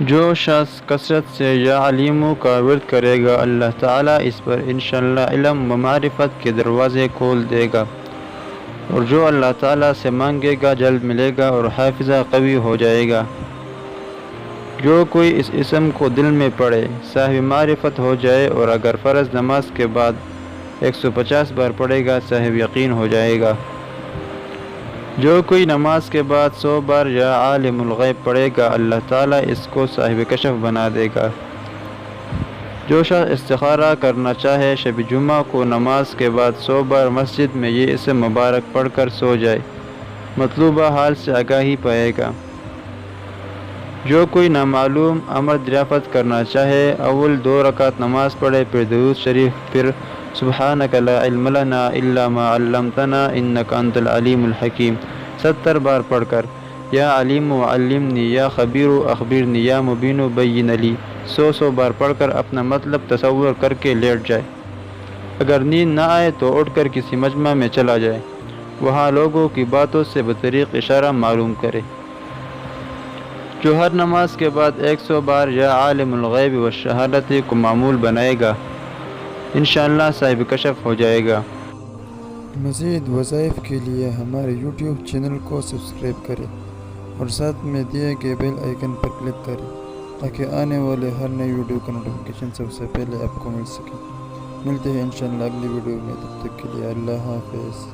جو شخص کثرت سے یا علیموں کا ورد کرے گا اللہ تعالیٰ اس پر انشاءاللہ علم و معرفت کے دروازے کھول دے گا، اور جو اللہ تعالیٰ سے مانگے گا جلد ملے گا اور حافظہ قوی ہو جائے گا۔ جو کوئی اس اسم کو دل میں پڑھے صاحب معرفت ہو جائے، اور اگر فرض نماز کے بعد 150 بار پڑھے گا صاحب یقین ہو جائے گا۔ جو کوئی نماز کے بعد 100 بار یا عالم الغیب پڑھے گا اللہ تعالیٰ اس کو صاحب کشف بنا دے گا۔ جو شخص استخارہ کرنا چاہے شب جمعہ کو نماز کے بعد 100 بار مسجد میں یہ اسم مبارک پڑھ کر سو جائے، مطلوبہ حال سے آگاہی پائے گا۔ جو کوئی نامعلوم امر دریافت کرنا چاہے اول 2 رکعت نماز پڑھے، پھر درود شریف، پھر سبحانک لا علم لنا الا ما علمتنا انک انت العلیم الحکیم 70 بار پڑھ کر یا علیم علمنی یا خبیر اخبرنی یا مبین بین لی 100 بار پڑھ کر اپنا مطلب تصور کر کے لیٹ جائے۔ اگر نیند نہ آئے تو اٹھ کر کسی مجمع میں چلا جائے، وہاں لوگوں کی باتوں سے بطریق اشارہ معلوم کرے۔ جو ہر نماز کے بعد 100 بار یا عالم الغیب والشہادت کو معمول بنائے گا انشاءاللہ صاحب کشف ہو جائے گا۔ مزید وظائف کے لیے ہمارے یوٹیوب چینل کو سبسکرائب کریں اور ساتھ میں دیے گئے بیل آئیکن پر کلک کریں تاکہ آنے والے ہر نئی ویڈیو کا نوٹیفیکیشن سب سے پہلے آپ کو مل سکے۔ ملتے ہیں انشاءاللہ اگلی ویڈیو میں، تب تک کے لیے اللہ حافظ۔